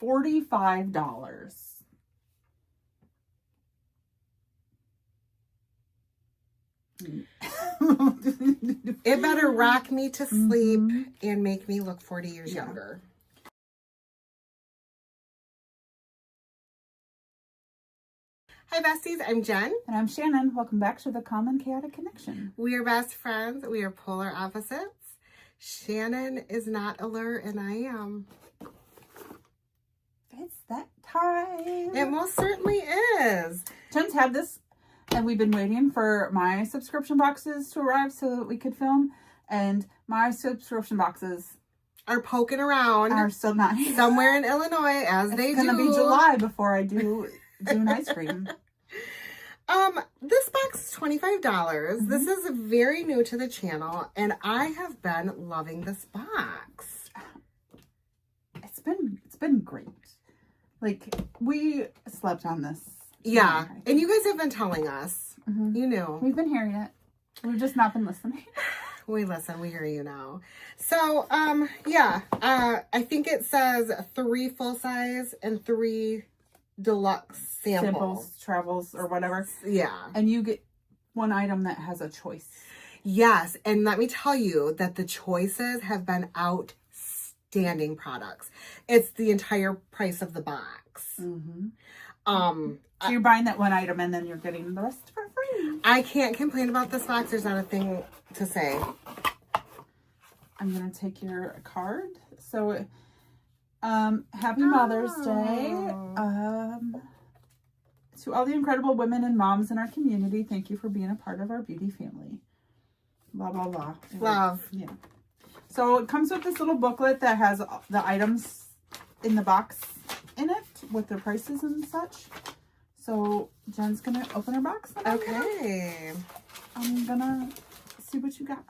$45. It better rock me to sleep and make me look 40 years younger. Hi besties, I'm Jen. And I'm Shannon. Welcome back to the Calm and Chaotic Connection. We are best friends. We are polar opposites. Shannon is not Allure and I am. It's that time. It most certainly is. Jen's had this, and we've been waiting for my subscription boxes to arrive so that we could film. And my subscription boxes are poking around. Are still not here. Somewhere in Illinois, as they do. It's going to be July before I do June ice cream. This box is $25. This is very new to the channel, and I have been loving this box. It's been great. Like, we slept on this. Yeah, and you guys have been telling us. You knew. We've been hearing it. We've just not been listening. We listen. We hear you now. So, yeah. I think it says 3 full size and 3 deluxe samples, travels, or whatever. Yeah. And you get one item that has a choice. Yes. And let me tell you that the choices have been outstanding products. It's the entire price of the box. So you're buying that one item and then you're getting the rest for free. I can't complain about this box. There's not a thing to say. I'm going to take your card. So, happy Mother's Day. To all the incredible women and moms in our community, thank you for being a part of our beauty family. Blah, blah, blah. Love. Yeah. So it comes with this little booklet that has the items in the box in it with their prices and such. So Jen's going to open her box. Okay. I'm going to see what you got.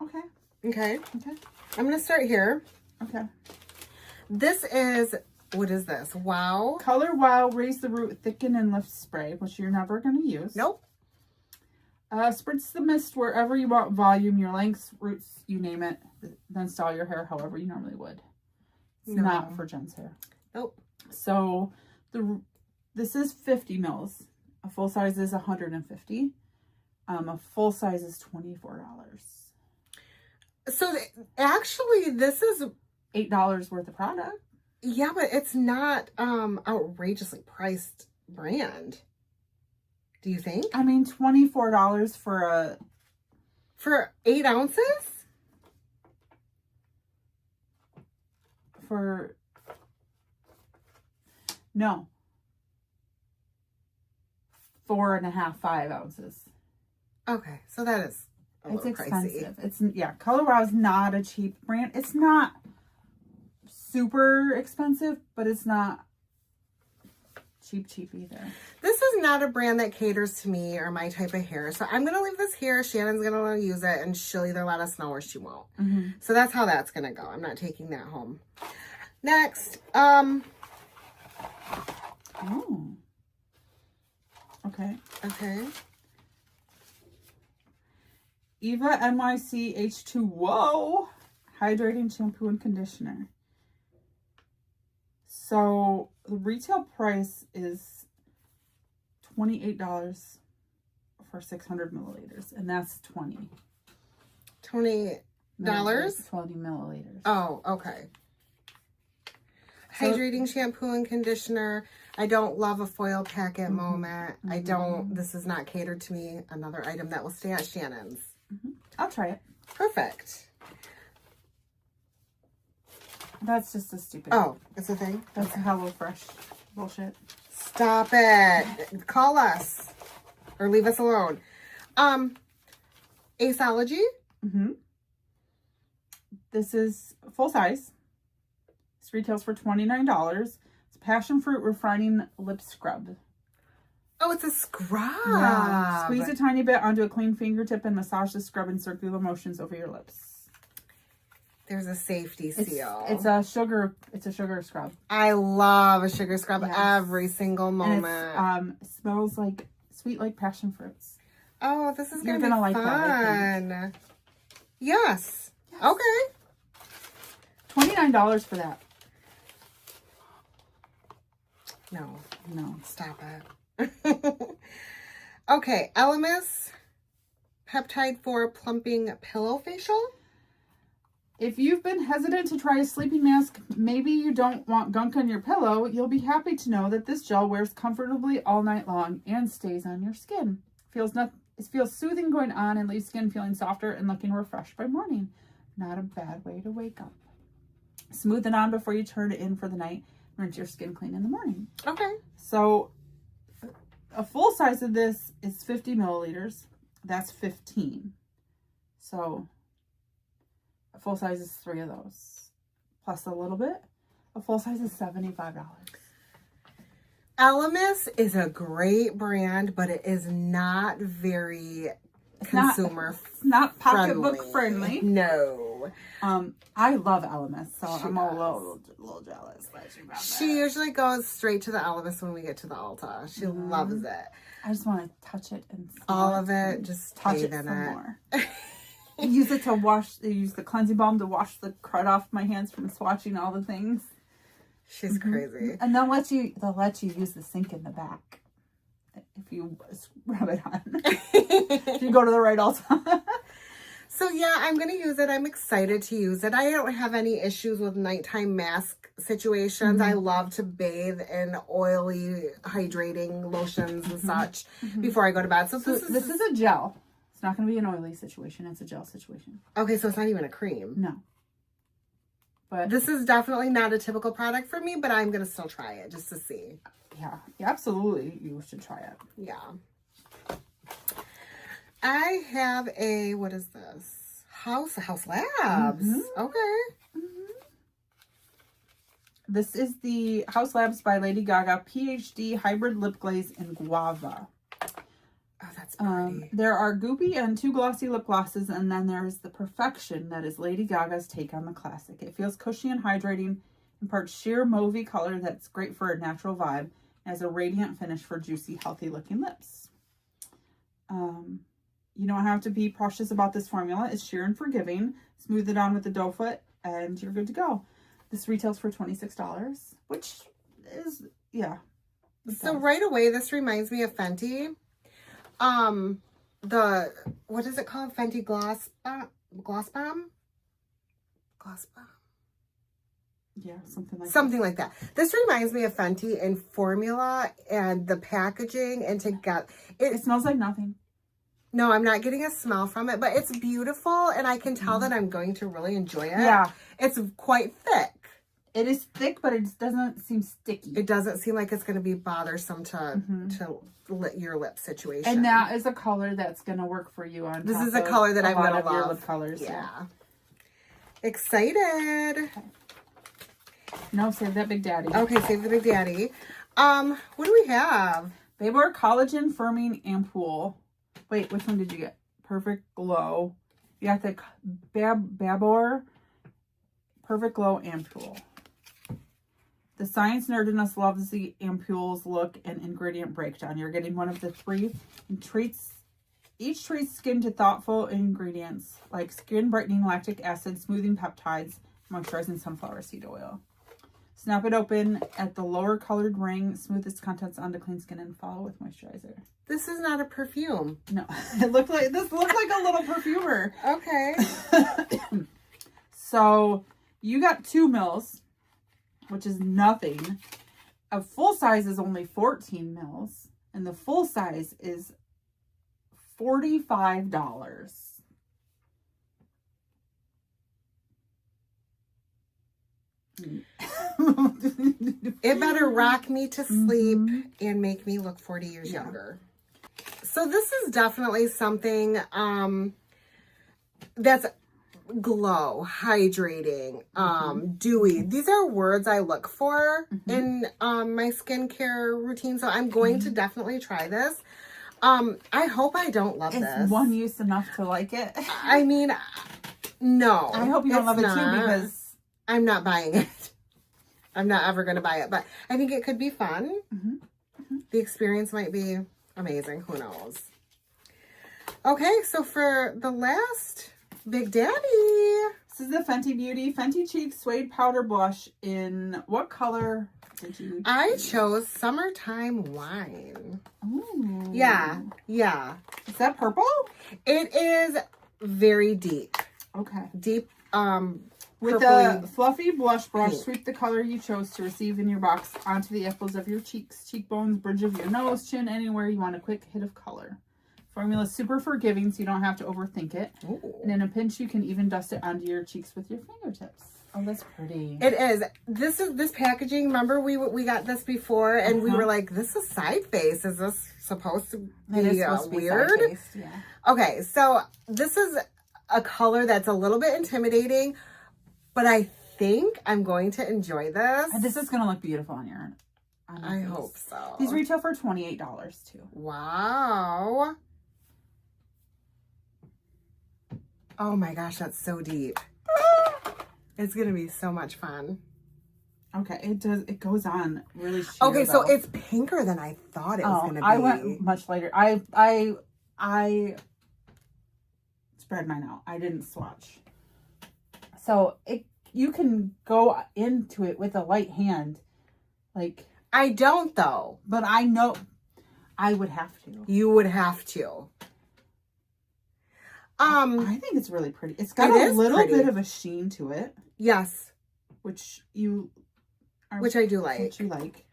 Okay. Okay. Okay. I'm going to start here. Okay. This is, what is this? Wow. Color Wow Raise the Root Thicken and Lift Spray, which you're never going to use. Nope. Spritz the mist wherever you want volume, your lengths, roots, you name it. Then style your hair however you normally would. It's not for Jen's hair. Nope. So this is 50 mils. A full size is 150. A full size is $24. So actually, this is $8 worth of product. Yeah, but it's not outrageously priced brand. Do you think? I mean, $24 for 8 ounces? No. 4.5, 5 ounces. Okay, so that is a little expensive. Pricey. Color Wow is not a cheap brand. It's not super expensive, but it's not cheap either. This is not a brand that caters to me or my type of hair. So I'm going to leave this here. Shannon's going to use it and she'll either let us know or she won't. So that's how that's going to go. I'm not taking that home. Next. Oh. Okay. Okay. Eva NYC H2O Hydrating Shampoo and Conditioner. So the retail price is $28 for 600 milliliters, and that's $20. $20? 20 milliliters. Oh, okay. Hydrating shampoo and conditioner. I don't love a foil packet moment. I don't. This is not catered to me. Another item that will stay at Shannon's. I'll try it. Perfect. That's just a stupid. Oh, it's a thing? That's a HelloFresh bullshit. Stop it. Call us. Or leave us alone. Aceology. This is full size. This retails for $29. It's passion fruit refining lip scrub. Oh, it's a scrub. Yeah. Squeeze a tiny bit onto a clean fingertip and massage the scrub in circular motions over your lips. There's a safety seal. It's a sugar scrub. I love a sugar scrub every single moment. And it smells sweet like passion fruits. Oh, this is You're gonna be like fun. that, I think. Yes. Okay. $29 for that. No. No. Stop it. Okay, Elemis Peptide 4 Plumping Pillow Facial. If you've been hesitant to try a sleeping mask, maybe you don't want gunk on your pillow, you'll be happy to know that this gel wears comfortably all night long and stays on your skin. It feels soothing going on and leaves skin feeling softer and looking refreshed by morning. Not a bad way to wake up. Smooth it on before you turn it in for the night. Rinse your skin clean in the morning. Okay. So a full size of this is 50 milliliters. That's 15. So a full size is 3 of those. Plus a little bit. A full size is $75. Elemis is a great brand, but it is not very consumer It's not pocketbook friendly. No. I love Elemis, so I'm a little jealous that she brought that. She usually goes straight to the Elemis when we get to the Ulta. She loves it. I just want to touch it and all of it. Just touch it some more. Use it to wash. Use the cleansing balm to wash the crud off my hands from swatching all the things. She's crazy. And they'll let you use the sink in the back if you rub it on. If you go to the right Ulta. So yeah, I'm going to use it. I'm excited to use it. I don't have any issues with nighttime mask situations. I love to bathe in oily, hydrating lotions and such before I go to bed. So this is a gel. It's not going to be an oily situation. It's a gel situation. Okay, so it's not even a cream. No. But this is definitely not a typical product for me, but I'm going to still try it just to see. Yeah, absolutely. You should try it. Yeah. I have a, what is this? House Labs. Okay. This is the House Labs by Lady Gaga PhD Hybrid Lip Glaze in Guava. Oh, that's pretty. There are Goopy and 2 glossy lip glosses, and then there's the Perfection that is Lady Gaga's take on the classic. It feels cushy and hydrating, imparts sheer mauvey color that's great for a natural vibe, and has a radiant finish for juicy, healthy-looking lips. You don't have to be cautious about this formula. It's sheer and forgiving. Smooth it on with the doe foot, and you're good to go. This retails for $26, which is, yeah. So right away, this reminds me of Fenty. What is it called? Fenty Gloss Bomb? Gloss Bomb? Yeah, something like that. This reminds me of Fenty in formula and the packaging and together. It smells like nothing. No, I'm not getting a smell from it, but it's beautiful and I can tell that I'm going to really enjoy it. Yeah. It's quite thick. It is thick, but it doesn't seem sticky. It doesn't seem like it's going to be bothersome to your lip situation. And that is a color that's going to work for you on. This is a color that I'm going to love. Your lip colors. Yeah. Excited. Okay. No, save that Big Daddy. Okay, save the Big Daddy. What do we have? Babor Collagen Firming Ampoule. Wait, which one did you get? Perfect Glow. You got the Babor Perfect Glow Ampoule. The science nerd in us loves the ampoule's look and ingredient breakdown. You're getting one of the 3 and each treats skin to thoughtful ingredients like skin brightening lactic acid, smoothing peptides, moisturizing sunflower seed oil. Snap it open at the lower colored ring, smooth its contents onto clean skin, and follow with moisturizer. This is not a perfume. No, this looked like a little perfumer. Okay. So you got 2 mils, which is nothing. A full size is only 14 mils, and the full size is $45. It better rock me to sleep and make me look 40 years younger. So this is definitely something that's glow, hydrating, dewy. These are words I look for in my skincare routine. So I'm going to definitely try this. I hope I don't love this. Is one use enough to like it? I mean, no. I hope you don't love it too, because I'm not buying it. I'm not ever going to buy it, but I think it could be fun. The experience might be amazing. Who knows? Okay, so for the last Big Daddy. This is the Fenty Beauty Fenty Cheek Suede Powder Blush in what color did you choose? I chose Summertime Wine. Ooh. Yeah, yeah. Is that purple? It is very deep. Okay. Deep, with a fluffy blush brush, sweep the color you chose to receive in your box onto the apples of your cheeks, cheekbones, bridge of your nose, chin, anywhere you want a quick hit of color. Formula is super forgiving, so you don't have to overthink it. Ooh. And in a pinch, you can even dust it onto your cheeks with your fingertips. Oh, that's pretty. It is. This packaging. Remember, we got this before, and we were like, "This is side face. Is this supposed to be weird?" Side-faced, yeah. Okay, so this is a color that's a little bit intimidating, but I think I'm going to enjoy this. This is going to look beautiful on your I hope so. These retail for $28 too. Wow. Oh my gosh, that's so deep. It's going to be so much fun. Okay, it goes on really sheer, Okay, so though. it's pinker than I thought it was going to be. I went much lighter. I spread mine out. I didn't swatch. So you can go into it with a light hand. Like, I don't though. But I know I would have to. You would have to. I think it's really pretty. It's got a little bit of a sheen to it. Yes. Which I do like. Which you like.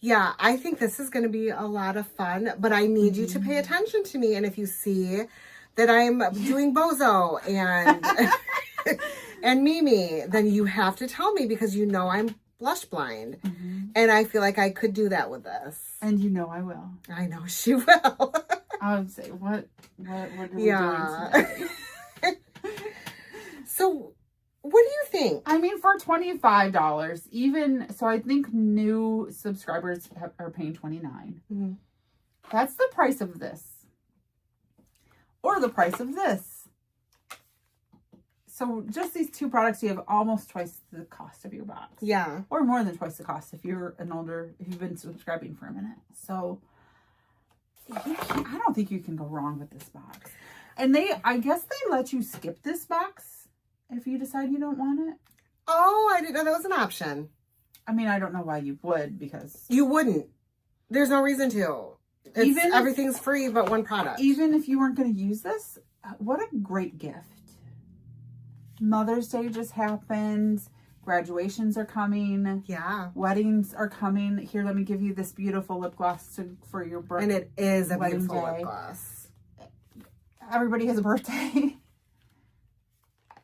Yeah, I think this is going to be a lot of fun, but I need you to pay attention to me. And if you see that I'm doing Bozo and and Mimi, then you have to tell me because you know I'm blush blind. And I feel like I could do that with this. And you know I will. I know she will. I would say, what are we doing today? So, what do you think? I mean, for $25, even, so I think new subscribers are paying $29. That's the price of this. Or the price of this. So just these two products, you have almost twice the cost of your box. Yeah. Or more than twice the cost if you've been subscribing for a minute. So I don't think you can go wrong with this box. And I guess they let you skip this box if you decide you don't want it. Oh, I didn't know that was an option. I mean, I don't know why you would, because you wouldn't. There's no reason to. Everything's free but one product. Even if you weren't going to use this, what a great gift. Mother's Day just happened. Graduations are coming. Yeah. Weddings are coming. Here, let me give you this beautiful lip gloss for your birthday. And it is a wedding beautiful day. lip gloss. Everybody has a birthday.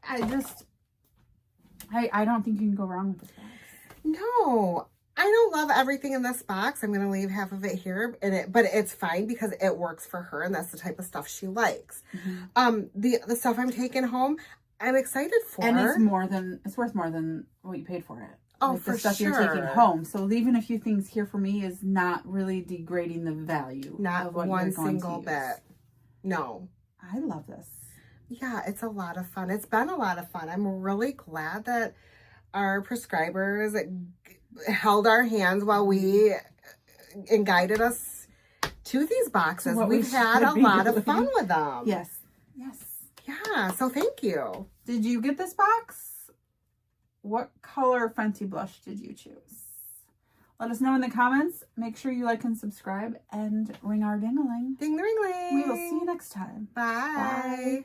I don't think you can go wrong with this box. No. I don't love everything in this box. I'm going to leave half of it here, but it's fine because it works for her, and that's the type of stuff she likes. The stuff I'm taking home, I'm excited for. And it's worth more than what you paid for it. Oh, like for the stuff sure. you're taking home. So leaving a few things here for me is not really degrading the value. Not of what one you're going single to bit. use. No. I love this. Yeah, it's a lot of fun. It's been a lot of fun. I'm really glad that our prescribers held our hands while and guided us to these boxes. We've had a lot of fun with them. Yes. Yes. Yeah, so thank you. Did you get this box? What color Fenty blush did you choose? Let us know in the comments. Make sure you like and subscribe and ring our ding-a-ling. Ding-a-ling-ling. We will see you next time. Bye. Bye.